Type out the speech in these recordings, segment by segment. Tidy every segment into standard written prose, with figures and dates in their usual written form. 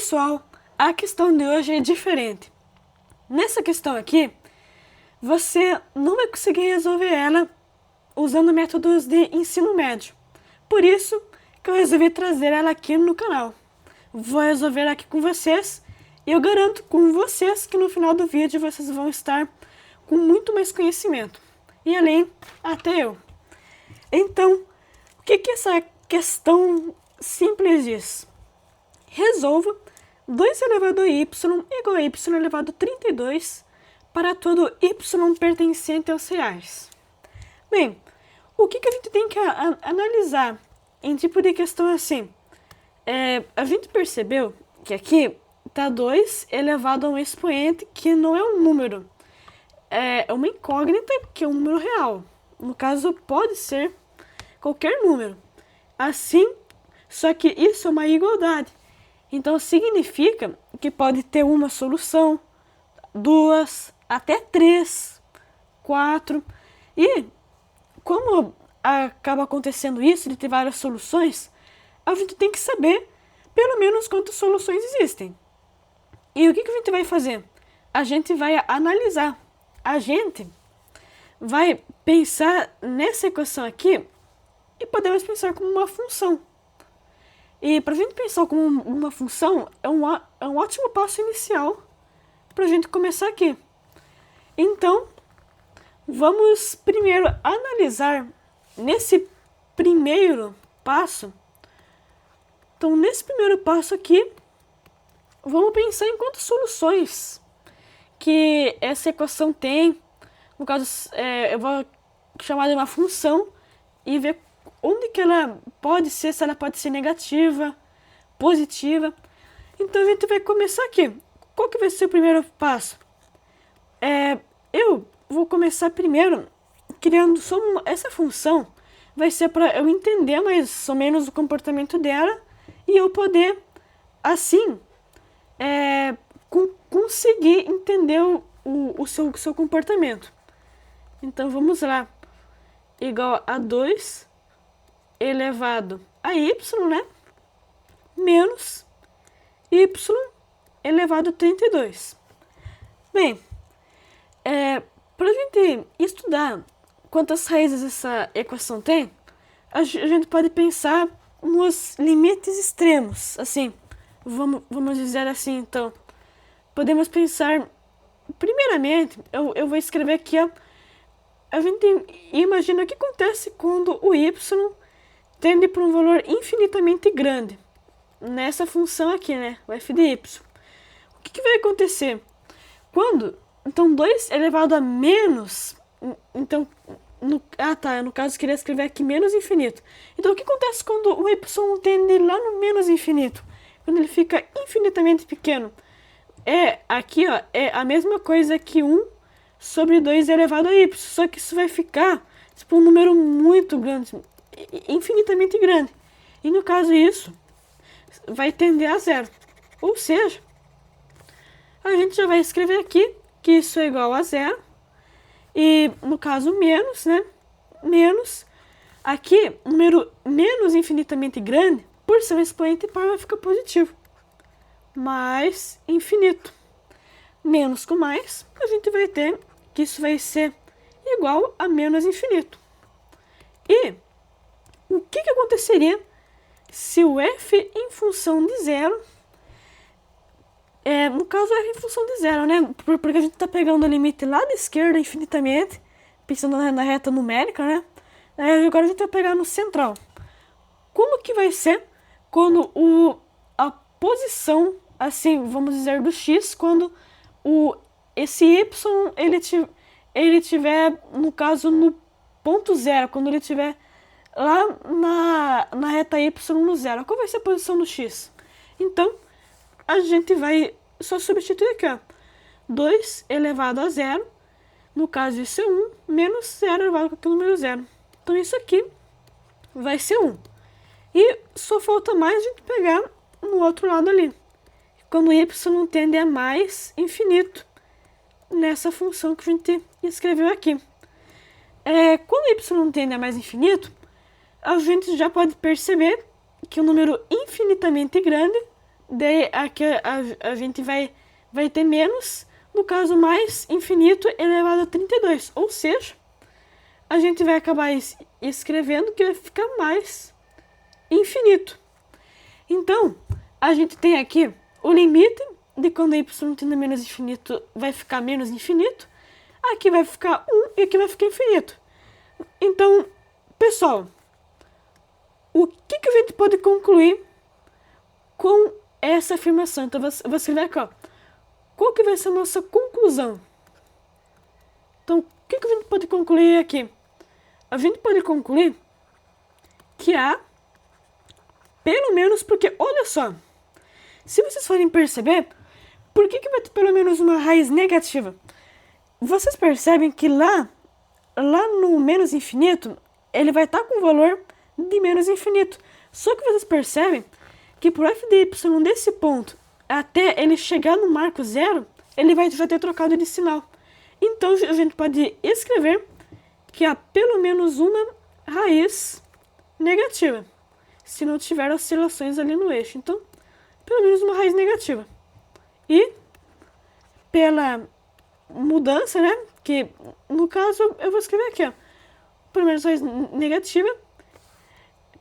Pessoal, a questão de hoje é diferente. Nessa questão aqui, você não vai conseguir resolver ela usando métodos de ensino médio. Por isso que eu resolvi trazer ela aqui no canal. Vou resolver aqui com vocês e eu garanto com vocês que no final do vídeo vocês vão estar com muito mais conhecimento. E além, até eu. Então, o que essa questão simples diz? Resolva 2 elevado a y igual a y elevado a 32 para todo y pertencente aos reais. Bem, o que a gente tem que analisar em tipo de questão assim? A gente percebeu que aqui está 2 elevado a um expoente que não é um número. É uma incógnita que é um número real. No caso, pode ser qualquer número. Assim, só que isso é uma igualdade. Então, significa que pode ter uma solução, 2, até 3, 4. E como acaba acontecendo isso, de ter várias soluções, a gente tem que saber pelo menos quantas soluções existem. E o que a gente vai fazer? A gente vai analisar. A gente vai pensar nessa equação aqui e podemos pensar como uma função. E para a gente pensar como uma função, é um ótimo passo inicial para a gente começar aqui. Então, vamos primeiro analisar nesse primeiro passo. Então, nesse primeiro passo aqui, vamos pensar em quantas soluções que essa equação tem. No caso, eu vou chamar de uma função e ver onde que ela pode ser, se ela pode ser negativa, positiva. Então a gente vai começar aqui. Qual que vai ser o primeiro passo? Eu vou começar primeiro criando só essa função. Vai ser para eu entender mais ou menos o comportamento dela e eu poder, assim, conseguir entender o seu comportamento. Então vamos lá. Igual a 2 elevado a y, né? Menos y elevado a 32. Bem, para a gente estudar quantas raízes essa equação tem, a gente pode pensar nos limites extremos. Assim, vamos dizer assim, então. Podemos pensar, primeiramente, eu vou escrever aqui, ó. A gente imagina o que acontece quando o y tende para um valor infinitamente grande. Nessa função aqui, né? O f de y. O que vai acontecer? Então, 2 elevado a menos... Então, no caso, eu queria escrever aqui menos infinito. Então, o que acontece quando o y tende lá no menos infinito? Quando ele fica infinitamente pequeno. Aqui, ó, é a mesma coisa que 1 sobre 2 elevado a y. Só que isso vai ficar, tipo, um número muito grande. Infinitamente grande. E no caso isso vai tender a 0. Ou seja, a gente já vai escrever aqui que isso é igual a 0. E no caso menos, né? Menos. Aqui, número menos infinitamente grande, por ser um expoente par, vai ficar positivo. Mais infinito. Menos com mais, a gente vai ter que isso vai ser igual a menos infinito. E o que aconteceria se o f em função de 0, no caso f em função de 0, né? Porque a gente está pegando o limite lá da esquerda infinitamente, pensando na reta numérica, né? Agora a gente vai pegar no central. Como que vai ser quando a posição, assim, vamos dizer, do x, quando esse y ele tiver, no caso, no ponto 0, quando ele tiver lá na reta y no 0. Qual vai ser a posição do x? Então, a gente vai só substituir aqui, ó. 2 elevado a 0, no caso isso é 1, menos 0 elevado com o número 0. Então, isso aqui vai ser 1. E só falta mais a gente pegar no outro lado ali. Quando y tende a mais infinito, nessa função que a gente escreveu aqui. Quando y tende a mais infinito, a gente já pode perceber que um número infinitamente grande daí aqui a gente vai ter menos, no caso mais infinito elevado a 32, ou seja, a gente vai acabar escrevendo que vai ficar mais infinito. Então, a gente tem aqui o limite de quando y tende a menos infinito vai ficar menos infinito, aqui vai ficar 1 e aqui vai ficar infinito. Então, pessoal, o que a gente pode concluir com essa afirmação? Então, você vai aqui, ó. Qual que vai ser a nossa conclusão? Então, o que a gente pode concluir aqui? A gente pode concluir que há, pelo menos, porque, olha só, se vocês forem perceber, por que vai ter pelo menos uma raiz negativa? Vocês percebem que lá no menos infinito, ele vai estar com o valor de menos infinito. Só que vocês percebem que por f de y desse ponto até ele chegar no marco zero, ele vai ter trocado de sinal. Então a gente pode escrever que há pelo menos uma raiz negativa, se não tiver oscilações ali no eixo. Então, pelo menos uma raiz negativa. E pela mudança, né, que no caso eu vou escrever aqui, ó, pelo menos raiz negativa,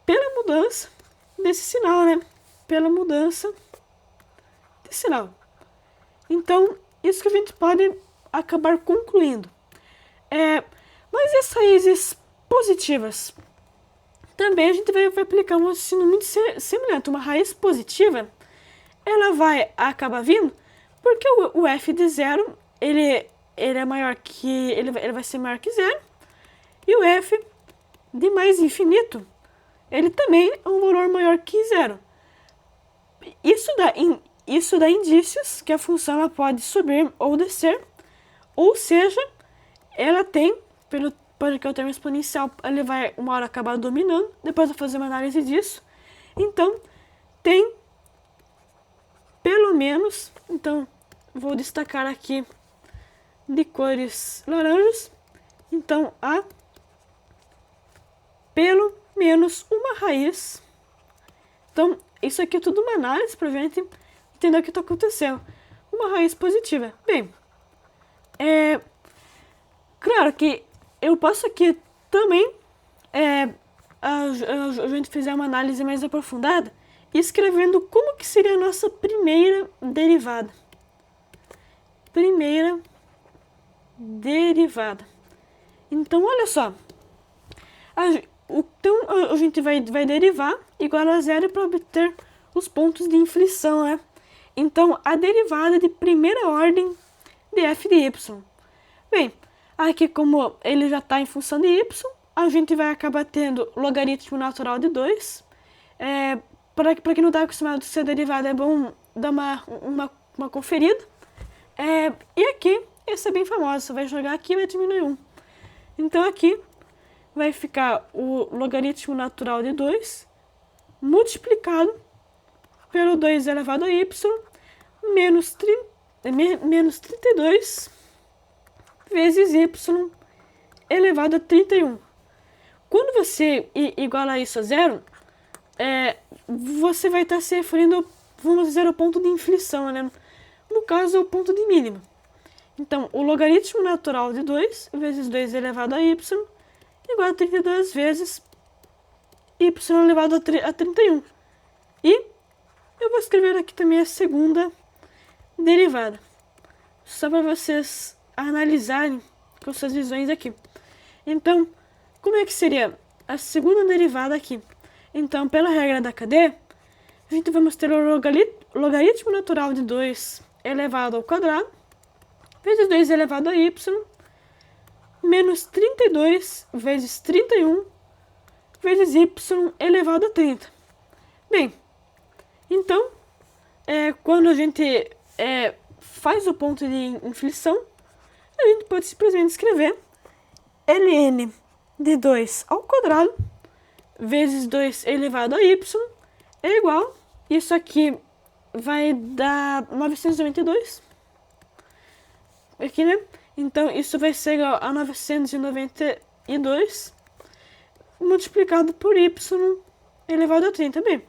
pela mudança desse sinal, né, pela mudança de sinal. Então, isso que a gente pode acabar concluindo. Mas as raízes positivas, também a gente vai aplicar um raciocínio muito semelhante. Uma raiz positiva, ela vai acabar vindo porque o f de zero, ele é maior que, ele vai ser maior que zero, e o f de mais infinito, ele também é um valor maior que zero. Isso dá indícios que a função ela pode subir ou descer, ou seja, ela tem, porque o termo exponencial ele vai uma hora acabar dominando, depois eu vou fazer uma análise disso. Então, tem pelo menos, então vou destacar aqui de cores laranjas, então há pelo menos uma raiz. Então, isso aqui é tudo uma análise para a gente entender o que está acontecendo. Uma raiz positiva. Bem, claro que eu posso aqui também, a gente fizer uma análise mais aprofundada, escrevendo como que seria a nossa primeira derivada. Primeira derivada. Então, olha só. Então, a gente vai derivar igual a zero para obter os pontos de inflexão, né? Então, a derivada de primeira ordem de f de y. Bem, aqui como ele já está em função de y, a gente vai acabar tendo logaritmo natural de 2. Para quem não está acostumado a ser derivada, é bom dar uma conferida. E aqui, esse é bem famoso, você vai jogar aqui e vai diminuir 1. Então aqui vai ficar o logaritmo natural de 2 multiplicado pelo 2 elevado a y menos 32 vezes y elevado a 31. Quando você iguala isso a zero, você vai estar se referindo, vamos dizer, ao ponto de inflexão, né? No caso, é o ponto de mínima. Então, o logaritmo natural de 2 vezes 2 elevado a y igual a 32 vezes y elevado a 31. E eu vou escrever aqui também a segunda derivada, só para vocês analisarem com suas visões aqui. Então, como é que seria a segunda derivada aqui? Então, pela regra da cadeia, a gente vamos ter o logaritmo natural de 2 elevado ao quadrado vezes 2 elevado a y menos 32 vezes 31 vezes y elevado a 30. Bem, então, quando a gente faz o ponto de inflexão, a gente pode simplesmente escrever ln de 2 ao quadrado vezes 2 elevado a y é igual, isso aqui vai dar 992, aqui, né? Então, isso vai ser igual a 992 multiplicado por y elevado a 30. Bem,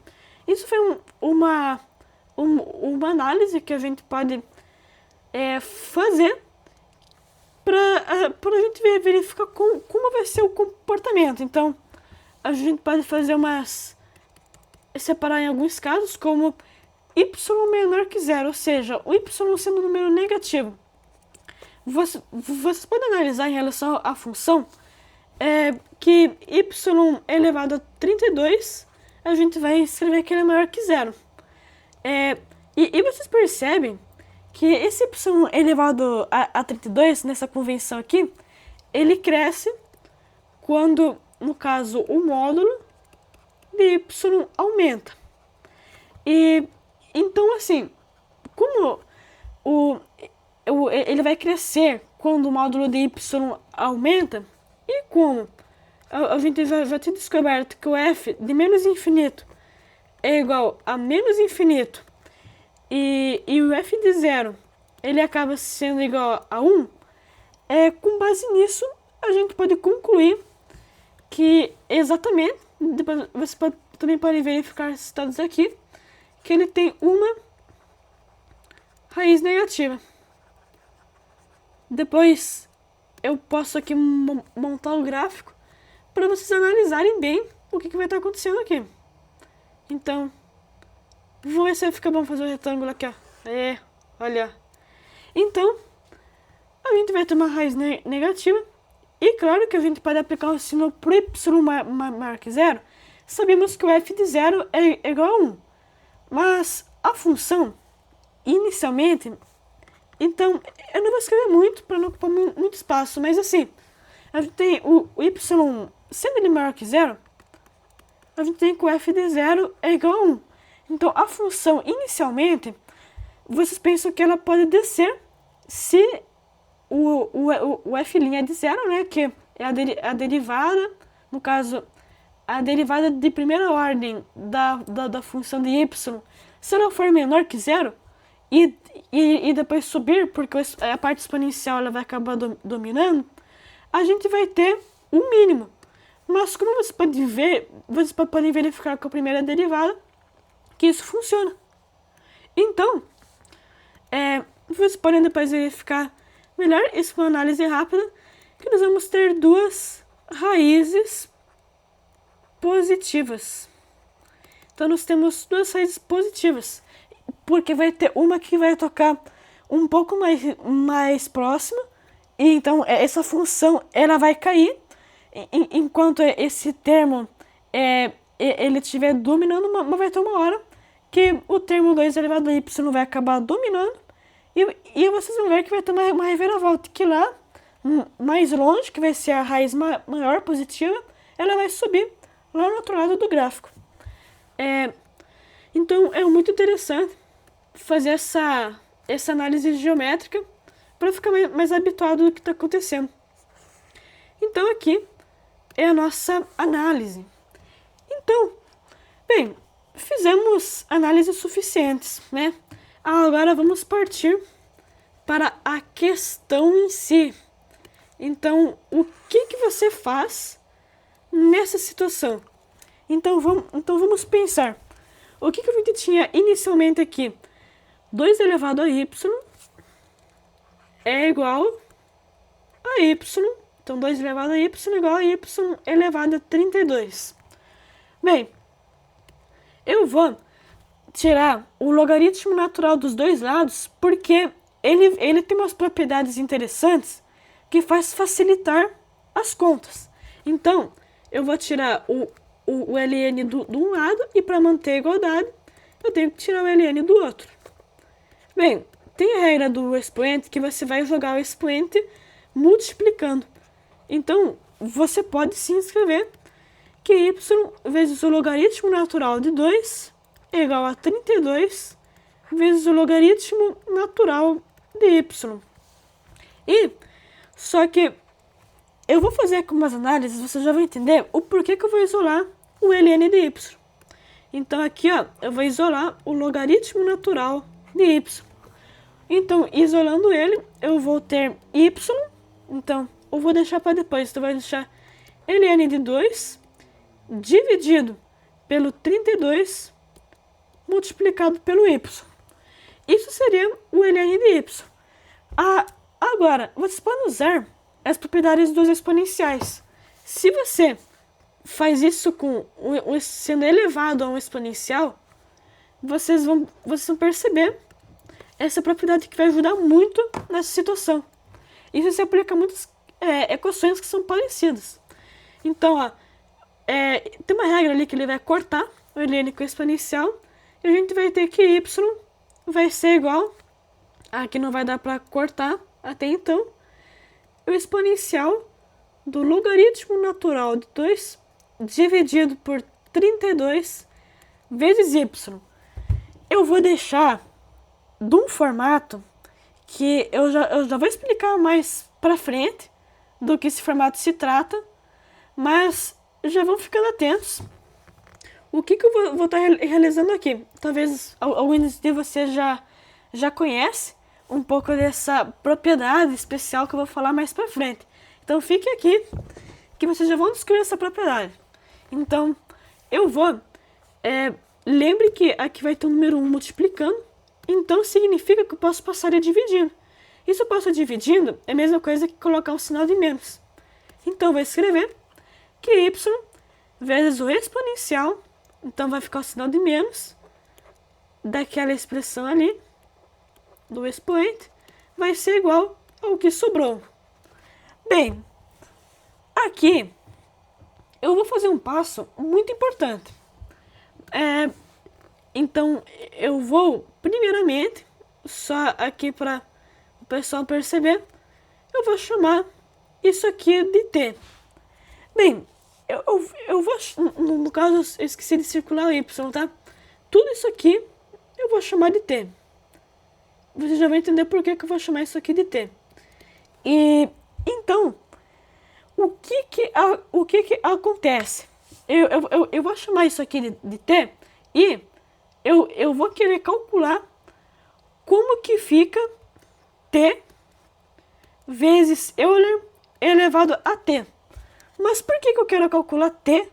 isso foi uma uma análise que a gente pode fazer para a gente verificar como vai ser o comportamento. Então, a gente pode fazer separar em alguns casos como y menor que zero, ou seja, o y sendo um número negativo. Vocês podem analisar em relação à função que y elevado a 32, a gente vai escrever que ele é maior que zero. E vocês percebem que esse y elevado a 32, nessa convenção aqui, ele cresce quando, no caso, o módulo de y aumenta. E então, assim, como ele vai crescer quando o módulo de y aumenta, e como a gente já tinha descoberto que o f de menos infinito é igual a menos infinito, e o f de zero ele acaba sendo igual a 1, com base nisso a gente pode concluir que exatamente, depois você também pode verificar esses dados aqui, que ele tem uma raiz negativa. Depois eu posso aqui montar o gráfico para vocês analisarem bem o que vai estar acontecendo aqui. Então, vou ver se fica bom fazer o retângulo aqui, ó. Olha. Então, a gente vai ter uma raiz negativa. E claro que a gente pode aplicar o sinal para y maior que zero. Sabemos que o f de zero é igual a 1. Mas a função, inicialmente, então eu não vou escrever muito para não ocupar muito espaço, mas assim, a gente tem o y sendo ele maior que zero, a gente tem que o f de zero é igual a 1. Então a função, inicialmente, vocês pensam que ela pode descer se o f' é de zero, né, que é a derivada, no caso, a derivada de primeira ordem da função de y, se ela for menor que zero, e depois subir, porque a parte exponencial ela vai acabar dominando, a gente vai ter um mínimo. Mas como você pode ver, vocês podem verificar com a primeira derivada que isso funciona. Então, vocês podem depois verificar melhor isso com uma análise rápida, que nós vamos ter duas raízes positivas. Então nós temos duas raízes positivas, porque vai ter uma que vai tocar um pouco mais próxima, e então essa função ela vai cair, enquanto esse termo ele estiver dominando, mas vai ter uma hora que o termo 2 elevado a y vai acabar dominando, e vocês vão ver que vai ter uma reviravolta, que lá, mais longe, que vai ser a raiz maior positiva, ela vai subir lá no outro lado do gráfico. Então é muito interessante fazer essa análise geométrica para ficar mais habituado do que está acontecendo. Então aqui é a nossa análise. Então, bem, fizemos análises suficientes, né? Agora vamos partir para a questão em si. Então, o que você faz nessa situação? Então vamos pensar. O que a gente tinha inicialmente aqui? 2 elevado a y é igual a y. Então 2 elevado a y é igual a y elevado a 32. Bem, eu vou tirar o logaritmo natural dos dois lados, porque ele tem umas propriedades interessantes que faz facilitar as contas. Então, eu vou tirar o ln de um lado, e para manter a igualdade, eu tenho que tirar o ln do outro. Bem, tem a regra do expoente, que você vai jogar o expoente multiplicando. Então, você pode sim escrever que y vezes o logaritmo natural de 2 é igual a 32 vezes o logaritmo natural de y. Só que eu vou fazer aqui umas análises, você já vai entender o porquê que eu vou isolar o ln de y. Então aqui, ó, eu vou isolar o logaritmo natural de y. Então, isolando ele, eu vou ter y, então eu vou deixar para depois, então vai deixar ln de 2 dividido pelo 32 multiplicado pelo y. Isso seria o ln de y. Agora, vocês podem usar as propriedades dos exponenciais. Se você faz isso com sendo elevado a um exponencial, vocês vão perceber essa propriedade que vai ajudar muito nessa situação. Isso se aplica a muitas equações que são parecidas. Então, tem uma regra ali que ele vai cortar o ln com o exponencial, e a gente vai ter que y vai ser igual, aqui não vai dar para cortar até então, o exponencial do logaritmo natural de 2 dividido por 32 vezes y. Eu vou deixar de um formato que eu já vou explicar mais pra frente do que esse formato se trata, mas já vão ficando atentos. O que eu vou estar realizando aqui? Talvez alguns de vocês já conhecem um pouco dessa propriedade especial que eu vou falar mais pra frente. Então fique aqui, que vocês já vão descobrir essa propriedade. Então, eu vou... lembre que aqui vai ter o número 1 multiplicando, então significa que eu posso passar ele dividindo. E se eu passo dividindo, é a mesma coisa que colocar um sinal de menos. Então, eu vou escrever que y vezes o exponencial, então vai ficar o sinal de menos, daquela expressão ali, do expoente, vai ser igual ao que sobrou. Bem, aqui eu vou fazer um passo muito importante. Então, eu vou, primeiramente, só aqui para o pessoal perceber, eu vou chamar isso aqui de t. Bem, eu vou, no caso, eu esqueci de circular o y, tá? Tudo isso aqui eu vou chamar de t. Você já vai entender por que eu vou chamar isso aqui de t. E, então, o que acontece? Eu vou chamar isso aqui de t e eu vou querer calcular como que fica t vezes Euler elevado a t. Mas por que eu quero calcular t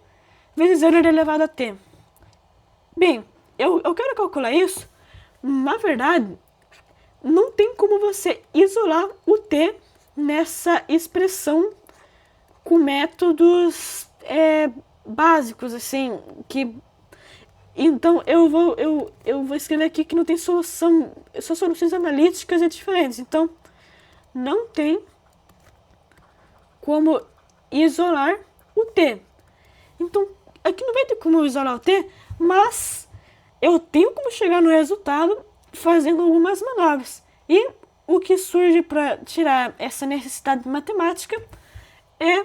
vezes Euler elevado a t? Bem, eu quero calcular isso, na verdade, não tem como você isolar o t nessa expressão com métodos básicos, assim, que... Então, eu vou escrever aqui que não tem solução, são soluções analíticas e diferentes. Então, não tem como isolar o t. Então, aqui não vai ter como isolar o t, mas eu tenho como chegar no resultado fazendo algumas manobras. E o que surge para tirar essa necessidade matemática é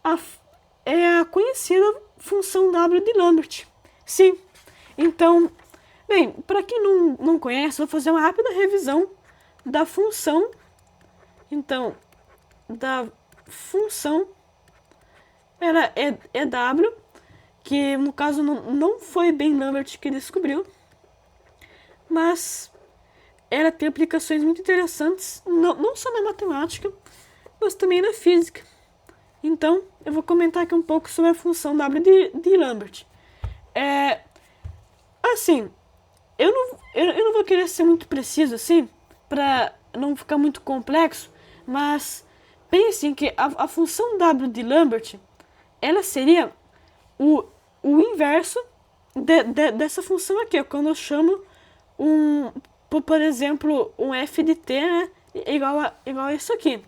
a conhecida função W de Lambert. Sim. Então, bem, para quem não conhece, vou fazer uma rápida revisão da função. Então, da função, ela é W, que no caso não foi bem Lambert que descobriu, mas ela tem aplicações muito interessantes, não só na matemática, mas também na física. Então, eu vou comentar aqui um pouco sobre a função W de Lambert. Assim, eu não vou querer ser muito preciso, assim, para não ficar muito complexo, mas pensem que a função W de Lambert, ela seria o inverso dessa função aqui, quando eu chamo por exemplo, um f de t, né, igual a isso aqui.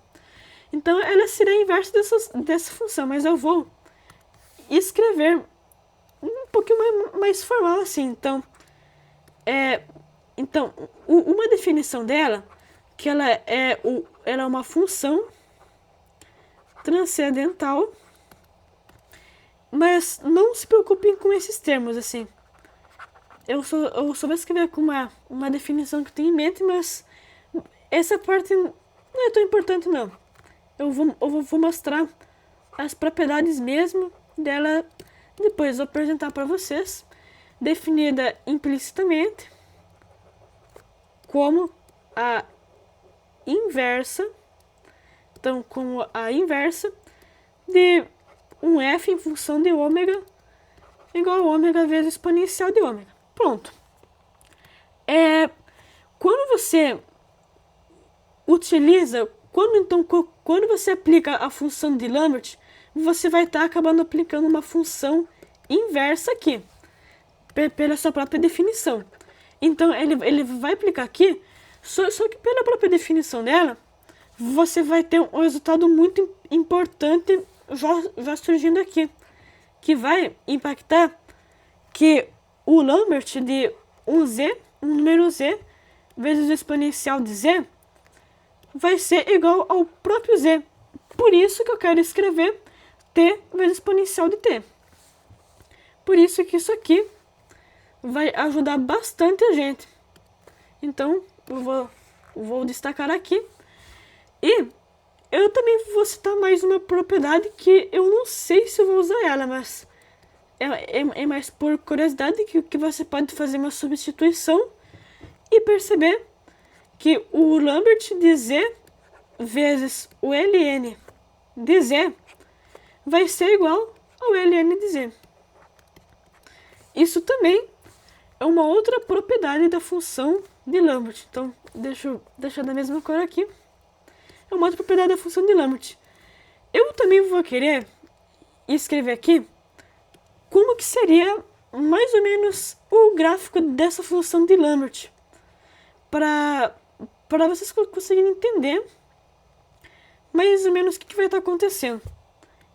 Então, ela seria a inversa dessa função, mas eu vou escrever um pouquinho mais formal assim. Então, uma definição dela, que ela é uma função transcendental, mas não se preocupem com esses termos, assim. Eu só vou escrever com uma definição que eu tenho em mente, mas essa parte não é tão importante, não. Eu vou mostrar as propriedades mesmo dela depois. Vou apresentar para vocês, definida implicitamente como a inversa. Então, como a inversa de um f em função de ômega igual a ômega vezes exponencial de ômega. Pronto. Quando você utiliza, quando você aplica a função de Lambert, você vai estar acabando aplicando uma função inversa aqui, pela sua própria definição. Então, ele vai aplicar aqui, só que pela própria definição dela, você vai ter um resultado muito importante já surgindo aqui, que vai impactar que o Lambert de um número z, vezes o exponencial de z, vai ser igual ao próprio z. Por isso que eu quero escrever t vezes exponencial de t. Por isso que isso aqui vai ajudar bastante a gente. Então, eu vou destacar aqui. E eu também vou citar mais uma propriedade que eu não sei se eu vou usar ela, mas é mais por curiosidade que você pode fazer uma substituição e perceber que o Lambert de z vezes o ln de z vai ser igual ao ln de z. Isso também é uma outra propriedade da função de Lambert. Então, deixa eu deixar da mesma cor aqui. É uma outra propriedade da função de Lambert. Eu também vou querer escrever aqui como que seria mais ou menos o gráfico dessa função de Lambert, para vocês conseguirem entender mais ou menos o que vai estar acontecendo.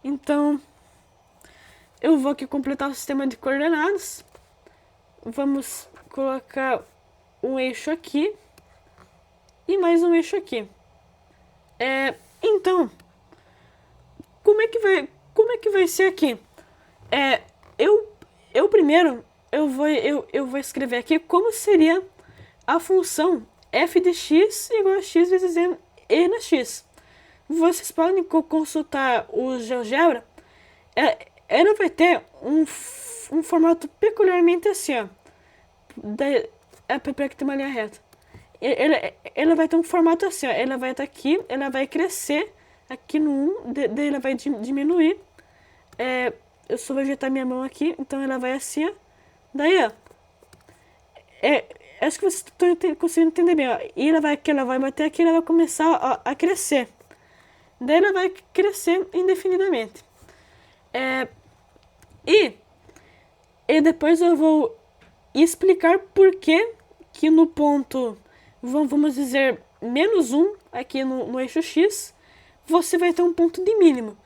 Então, eu vou aqui completar o sistema de coordenadas. Vamos colocar um eixo aqui e mais um eixo aqui. Então, como é que vai ser aqui? Eu primeiro eu vou escrever aqui como seria a função f de x igual a x vezes e na x. Vocês podem consultar o GeoGebra. Ela vai ter um formato peculiarmente assim, ó. Para que tem uma linha reta. Ela vai ter um formato assim, ó. Ela vai estar aqui, ela vai crescer aqui no 1, daí ela vai diminuir. Eu só vou ajeitar minha mão aqui, então ela vai assim, ó. Daí, ó. Acho que vocês estão conseguindo entender bem, ó. E ela vai bater aqui, ela vai começar a crescer. Daí ela vai crescer indefinidamente. E depois eu vou explicar por que no ponto, vamos dizer, menos 1, aqui no eixo x, você vai ter um ponto de mínimo.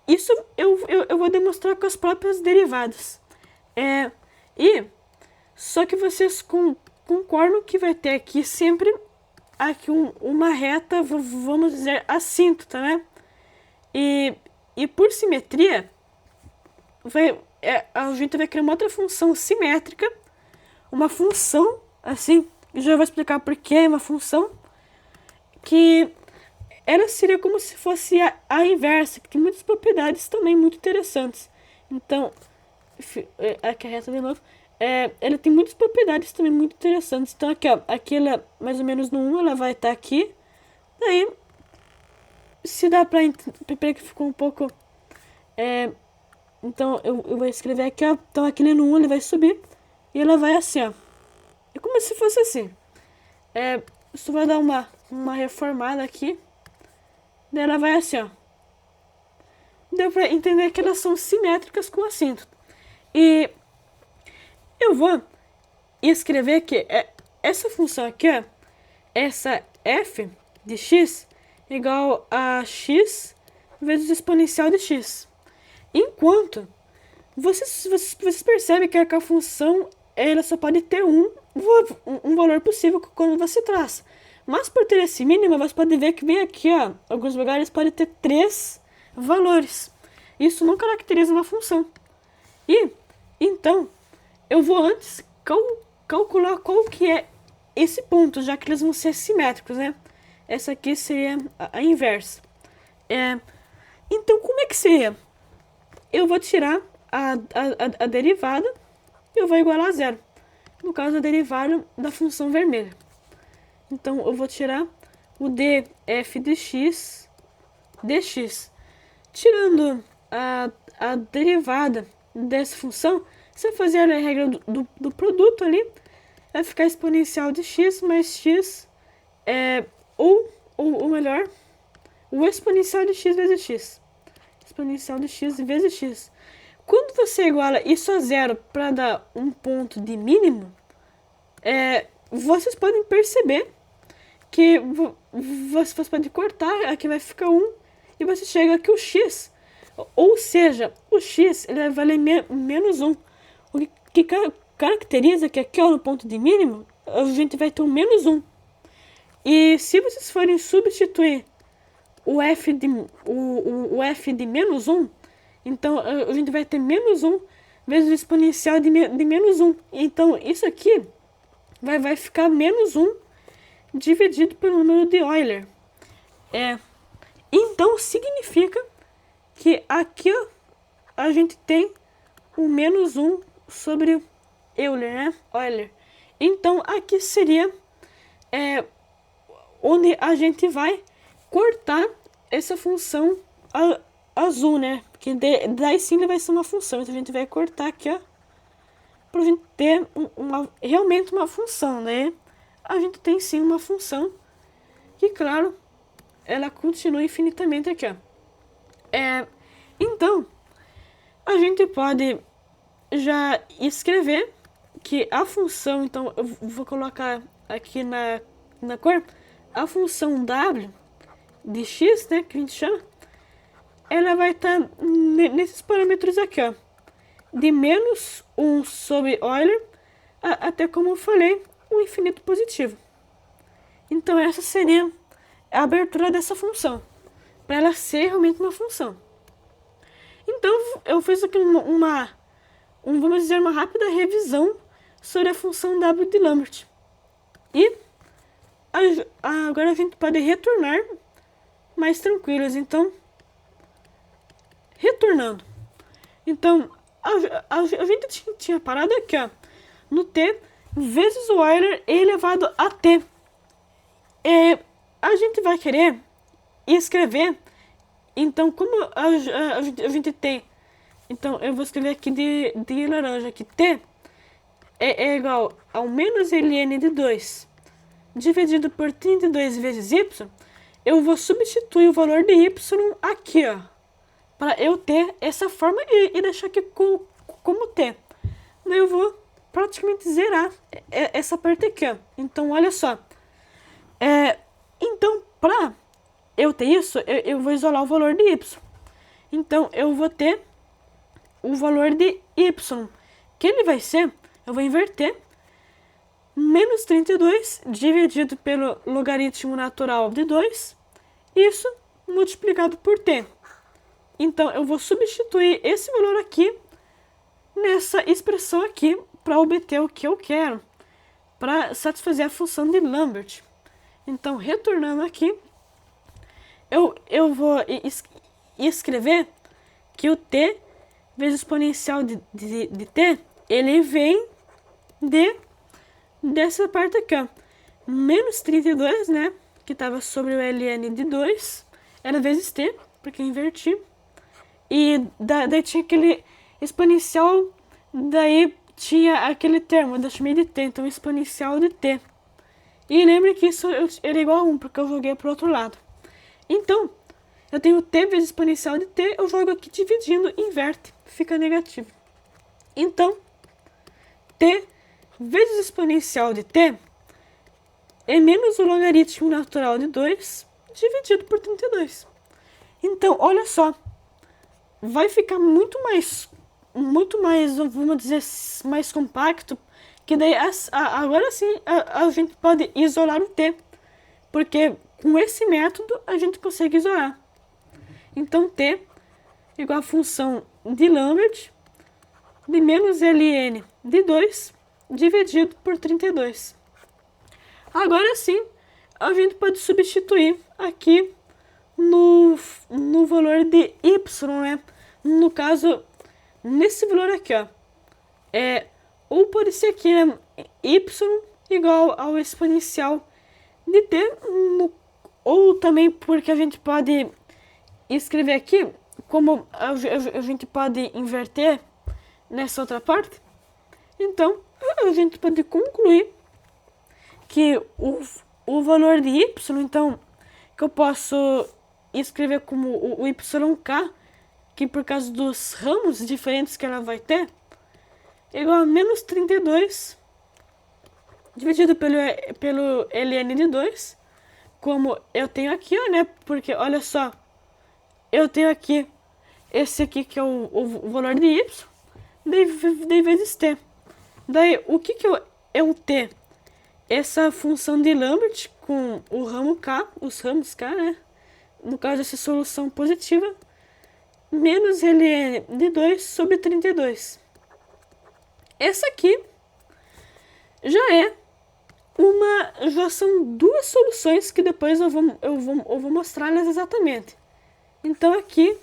Isso eu vou demonstrar com as próprias derivadas. Só que vocês concordam que vai ter aqui sempre uma reta, vamos dizer, assíntota, né? E por simetria, a gente vai criar uma outra função simétrica, uma função, assim, já vou explicar por que é uma função, que ela seria como se fosse a inversa, que tem muitas propriedades também muito interessantes. Então, aqui a reta de novo, ela tem muitas propriedades também muito interessantes. Então aqui, ó, aqui ela, mais ou menos no 1, ela vai estar aqui. Daí, se dá pra entender que ficou um pouco... então eu vou escrever aqui, ó. Então aquele no 1 ele vai subir e ela vai assim, ó. É como se fosse assim. Só vai dar uma reformada aqui. Daí ela vai assim, ó. Deu pra entender que elas são simétricas com assíntota. E eu vou escrever que essa função aqui, ó, essa f de x igual a x vezes o exponencial de x. Enquanto vocês percebem que a função ela só pode ter um valor possível quando você traça. Mas por ter esse mínimo, você pode ver que vem aqui, ó, alguns lugares pode ter 3 valores. Isso não caracteriza uma função. E então eu vou antes calcular qual que é esse ponto, já que eles vão ser simétricos, né? Essa aqui seria a inversa. Então, como é que seria? Eu vou tirar a derivada e eu vou igualar a zero. No caso, a derivada da função vermelha. Então, eu vou tirar o df de x dx. Tirando a derivada dessa função, você vai fazer a regra do produto ali vai ficar exponencial de x mais x, ou melhor, o exponencial de x vezes x. Exponencial de x vezes x. Quando você iguala isso a zero para dar um ponto de mínimo, vocês podem perceber que você pode cortar, aqui vai ficar 1, e você chega aqui o x. Ou seja, o x ele vai valer menos 1. O que caracteriza que aqui no ponto de mínimo, a gente vai ter um menos 1. E se vocês forem substituir o f de menos 1, então a gente vai ter menos 1 vezes o exponencial de menos 1. Então isso aqui vai ficar menos 1 dividido pelo número de Euler. Então significa que aqui a gente tem o menos 1 sobre Euler, né? Euler. Então aqui seria onde a gente vai cortar essa função azul, né? Porque daí sim vai ser uma função. Então a gente vai cortar aqui, ó, pra gente ter realmente uma função, né? A gente tem sim uma função que, claro, ela continua infinitamente aqui, ó. Então, a gente pode já escrever que a função, então eu vou colocar aqui na cor, a função w de x, né, que a gente chama, ela vai estar nesses parâmetros aqui, ó, de menos 1 sobre Euler até, como eu falei, o infinito positivo. Então essa seria a abertura dessa função, para ela ser realmente uma função. Então eu fiz aqui vamos dizer, uma rápida revisão sobre a função w de Lambert. E agora a gente pode retornar mais tranquilos. Então, retornando. Então, a gente tinha parado aqui, ó, no t vezes o Euler elevado a t. A gente vai querer escrever, então, como a gente tem, então eu vou escrever aqui de laranja, que t é igual ao menos ln de 2 dividido por 32 vezes y. Eu vou substituir o valor de y aqui, ó, para eu ter essa forma e deixar aqui como t. Daí eu vou praticamente zerar essa parte aqui, ó. Então, olha só. Então, para eu ter isso, eu vou isolar o valor de y. Então, eu vou ter o valor de y, que ele vai ser, eu vou inverter, menos 32 dividido pelo logaritmo natural de 2, isso multiplicado por t. Então, eu vou substituir esse valor aqui nessa expressão aqui para obter o que eu quero, para satisfazer a função de Lambert. Então, retornando aqui, eu vou escrever que o t vezes exponencial de t, ele vem dessa parte aqui, ó, menos 32, né, que estava sobre o ln de 2, era vezes t, porque eu inverti, e daí tinha aquele exponencial, daí tinha aquele termo, eu chamei de t, então exponencial de t. E lembre que isso era igual a 1, porque eu joguei para o outro lado. Então, eu tenho t vezes exponencial de t, eu jogo aqui dividindo, inverte, fica negativo. Então, t vezes exponencial de t é menos o logaritmo natural de 2 dividido por 32. Então, olha só, vai ficar muito mais, vamos dizer, mais compacto, que daí agora sim a gente pode isolar o t, porque com esse método a gente consegue isolar. Então t igual a função de Lambert de menos ln de 2 dividido por 32. Agora sim a gente pode substituir aqui no valor de y, né? No caso, nesse valor aqui, ó, ou pode ser aqui, né, y igual ao exponencial de t, ou também porque a gente pode escrever aqui, como a gente pode inverter nessa outra parte. Então, a gente pode concluir que o valor de y, então, que eu posso escrever como o yk, que por causa dos ramos diferentes que ela vai ter, é igual a menos 32 dividido pelo ln de 2, como eu tenho aqui, ó, né? Porque, olha só, eu tenho aqui esse aqui que é o valor de y, daí vezes t. Daí, o que é o t? Essa função de Lambert com o ramo k, os ramos k, né? No caso, essa solução positiva, menos ln de 2 sobre 32. Essa aqui já são duas soluções que depois eu vou mostrar elas exatamente. Então aqui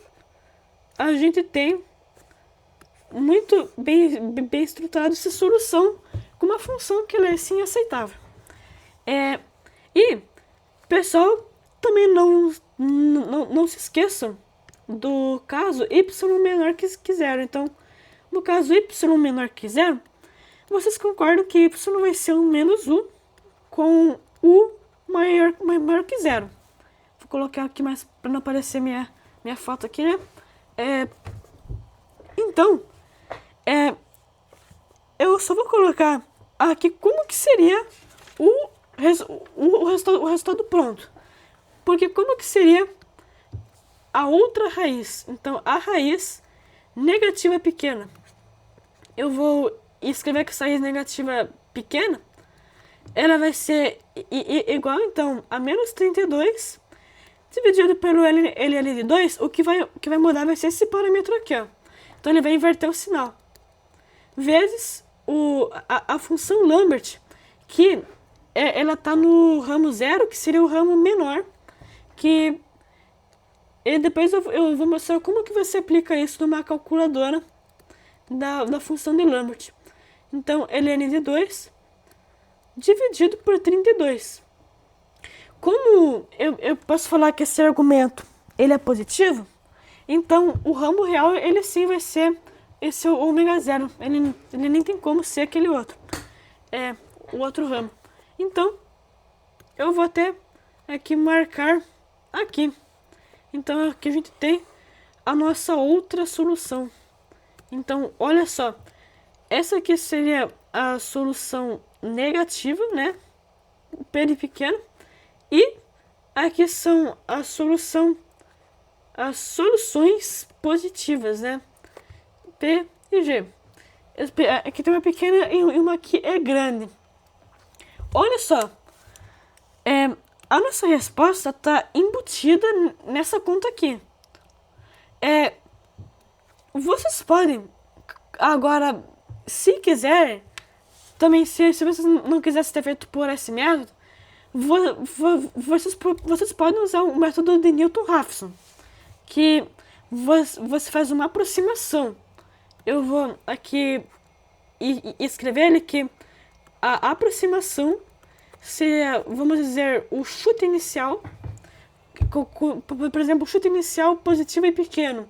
a gente tem muito bem estruturado essa solução com uma função que ela é sim aceitável. E pessoal, também não se esqueçam do caso y menor que 0. Então, no caso y menor que 0, vocês concordam que y vai ser um menos u com u maior que 0. Vou colocar aqui mais para não aparecer minha foto aqui, né? Então, eu só vou colocar aqui como que seria o resultado pronto. Porque como que seria a outra raiz? Então, a raiz negativa pequena. Eu vou escrever que essa raiz negativa pequena, ela vai ser igual, então, a menos 32 dividido pelo ln de 2. O que vai mudar vai ser esse parâmetro aqui, ó. Então, ele vai inverter o sinal. Vezes a função Lambert, que ela está no ramo 0, que seria o ramo menor, e depois eu vou mostrar como que você aplica isso numa calculadora da função de Lambert. Então, ln de 2 dividido por 32. Como eu posso falar que esse argumento ele é positivo, então o ramo real ele sim vai ser esse ômega 0. Ele nem tem como ser aquele outro. O outro ramo. Então, eu vou até aqui marcar aqui. Então, aqui a gente tem a nossa outra solução. Então, olha só. Essa aqui seria a solução negativa, né? P de pequeno. E aqui são as soluções positivas, né? P e G. Aqui tem uma pequena e uma que é grande. Olha só. A nossa resposta está embutida nessa conta aqui. Vocês podem, agora, se quiser, também se vocês não quisessem ter feito por esse método, vocês podem usar o método de Newton-Raphson, que você faz uma aproximação. Eu vou aqui escrever ele que a aproximação seria, vamos dizer, o chute inicial, por exemplo, o chute inicial positivo e pequeno,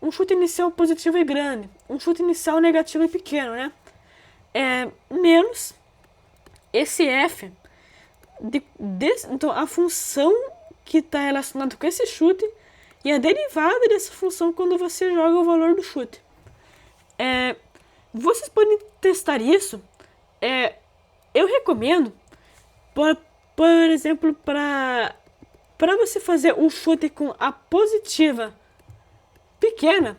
um chute inicial positivo e grande, um chute inicial negativo e pequeno, né? Menos esse f, então a função que está relacionada com esse chute e a derivada dessa função quando você joga o valor do chute. Vocês podem testar isso. Eu recomendo, por exemplo, para você fazer um chute com a positiva pequena,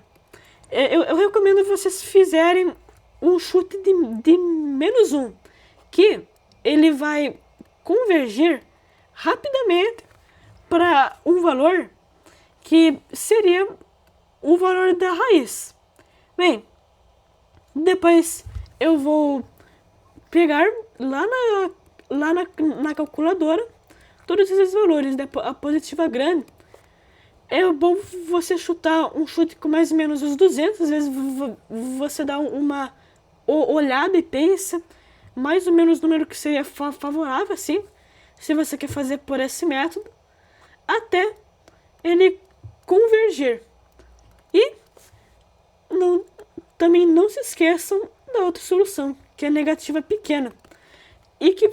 eu recomendo vocês fizerem um chute de menos 1, que ele vai convergir rapidamente para um valor que seria o valor da raiz. Bem, depois eu vou pegar lá na calculadora todos esses valores, né? A positiva grande. É bom você chutar um chute com mais ou menos os 200, às vezes você dá uma olhada e pensa mais ou menos o número que seria favorável, assim, se você quer fazer por esse método, até ele convergir. E também não se esqueçam da outra solução, que é a negativa pequena, e que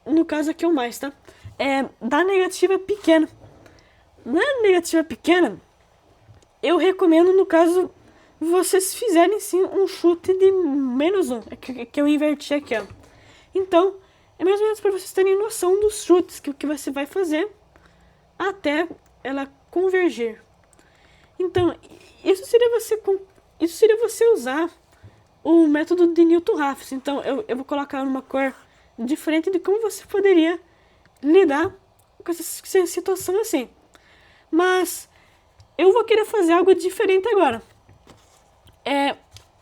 no caso aqui é o mais, tá? Da negativa pequena. Na negativa pequena, eu recomendo, no caso, vocês fizerem sim um chute de -1, que eu inverti aqui, ó. Então, é mais ou menos para vocês terem noção dos chutes que você vai fazer até ela convergir. Então, isso seria você usar o método de Newton-Raphs. Então, eu vou colocar numa cor diferente de como você poderia lidar com essa situação assim. Mas eu vou querer fazer algo diferente agora.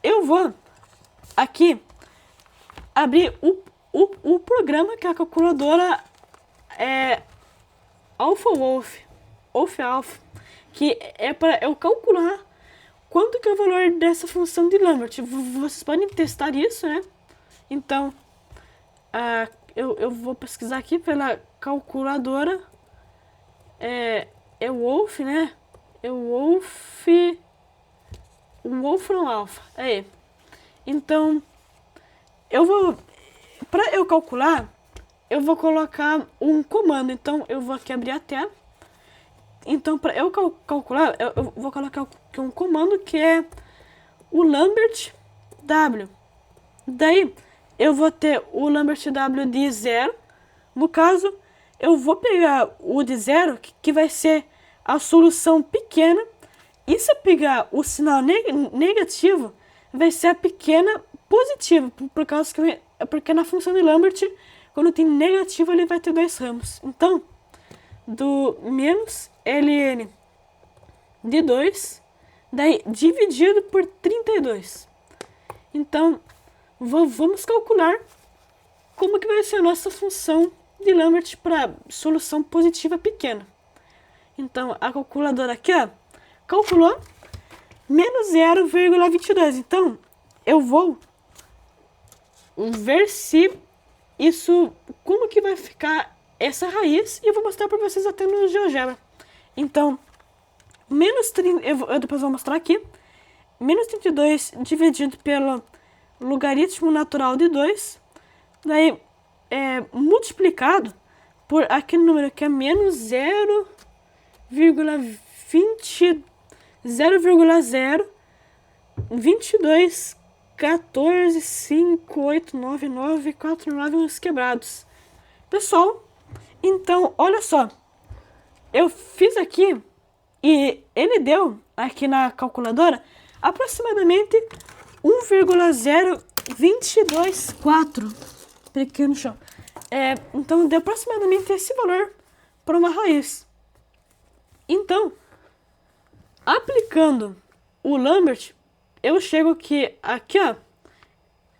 Eu vou aqui abrir o programa que a calculadora AlphaWolf, que é para eu calcular quanto que é o valor dessa função de Lambert. Vocês podem testar isso, né? Então, eu vou pesquisar aqui pela calculadora. É Wolf, né? É Wolfram Alpha. Aí. Então, para eu calcular, eu vou colocar um comando. Então, eu vou aqui abrir a tela. Então, para eu calcular, eu vou colocar aqui um comando que é o Lambert W. Daí, eu vou ter o Lambert W de 0. No caso, eu vou pegar o de 0, que vai ser a solução pequena. E se eu pegar o sinal negativo, vai ser a pequena positiva. Porque na função de Lambert, quando tem negativo, ele vai ter 2 ramos. Então, do menos ln de 2, daí dividido por 32. Então, vamos calcular como que vai ser a nossa função de Lambert para solução positiva pequena. Então, a calculadora aqui, ó, calculou menos 0,22. Então, eu vou ver se isso, como que vai ficar essa raiz, e eu vou mostrar para vocês até no GeoGebra. Então, menos 30, eu depois vou mostrar aqui, menos 32 dividido pelo logaritmo natural de 2, daí multiplicado por aquele número que é menos 0,22 14 5 8 9 9 4 9 uns quebrados. Pessoal, então olha só, eu fiz aqui e ele deu aqui na calculadora aproximadamente 1,0224 pequeno chão. Então deu aproximadamente esse valor para uma raiz. Então, aplicando o Lambert, eu chego aqui, ó,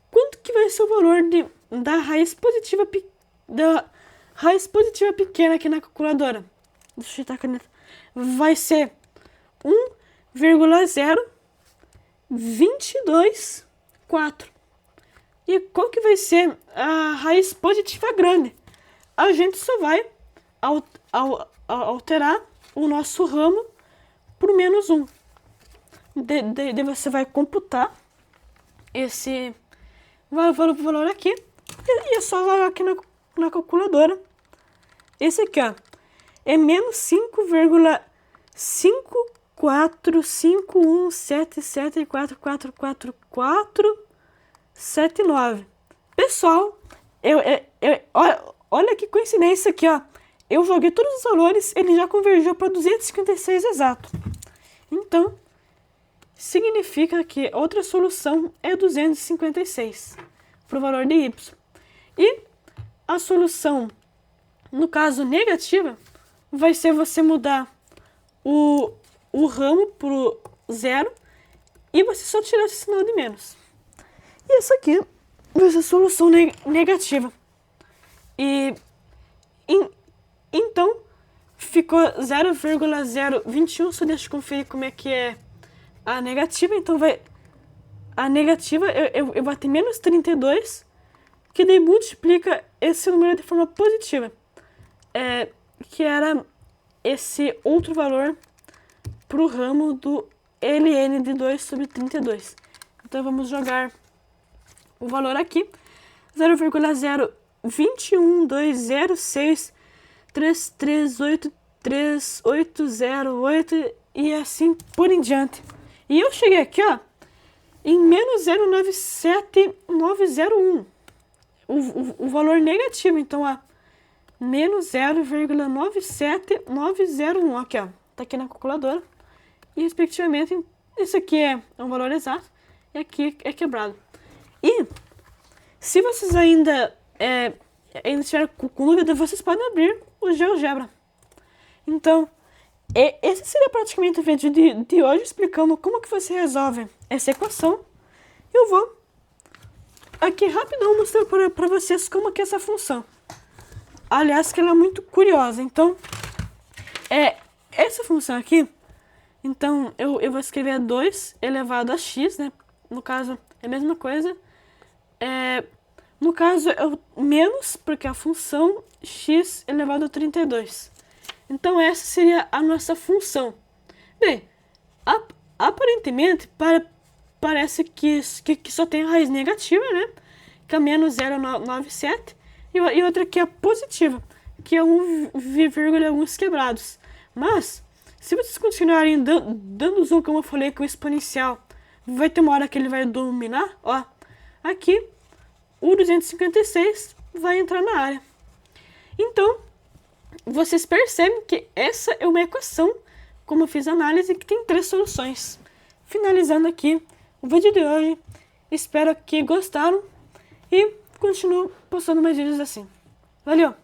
quanto que vai ser o valor da raiz positiva pequena aqui na calculadora? Deixa eu ajeitar a caneta. Vai ser 1,0224. E qual que vai ser a raiz positiva grande? A gente só vai alterar o nosso ramo por menos 1. Daí você vai computar esse valor aqui e é só jogar aqui na calculadora. Esse aqui, ó, é menos 5,54177444479. Pessoal, olha que coincidência aqui, ó. Eu joguei todos os valores, ele já convergiu para 256 exato. Então, significa que outra solução é 256 para o valor de y. E a solução, no caso negativa, vai ser você mudar o ramo para o 0 e você só tirar esse sinal de menos. E essa aqui vai ser a solução negativa. Então, ficou 0,021, só deixa eu conferir como é que é a negativa. Então, a negativa, eu vou ter menos 32, que daí multiplica esse número de forma positiva, que era esse outro valor para o ramo do ln de 2 sobre 32. Então, vamos jogar o valor aqui, 0,0 21,206,338,3808 e assim por em diante. E eu cheguei aqui, ó, em menos 0,97901. O valor negativo, então, ó, menos 0,97901. Aqui, ó, tá aqui na calculadora. E, respectivamente, isso aqui é um valor exato e aqui é quebrado. E, se vocês ainda estiverem com dúvida, vocês podem abrir o GeoGebra. Então, esse seria praticamente o vídeo de hoje, explicando como que você resolve essa equação. Eu vou aqui rapidão mostrar para vocês como que é essa função. Aliás, que ela é muito curiosa. Então, essa função aqui, então eu vou escrever 2 elevado a x, né? No caso, é a mesma coisa. No caso, menos, porque a função x elevado a 32. Então, essa seria a nossa função. Bem, aparentemente, parece que só tem raiz negativa, né? Que é menos 0,97. E outra que é positiva, que é 1,1 quebrados. Mas, se vocês continuarem dando zoom, como eu falei, com o exponencial, vai ter uma hora que ele vai dominar, ó. Aqui, o 256 vai entrar na área. Então, vocês percebem que essa é uma equação, como eu fiz a análise, que tem 3 soluções. Finalizando aqui o vídeo de hoje, espero que gostaram e continuo postando mais vídeos assim. Valeu!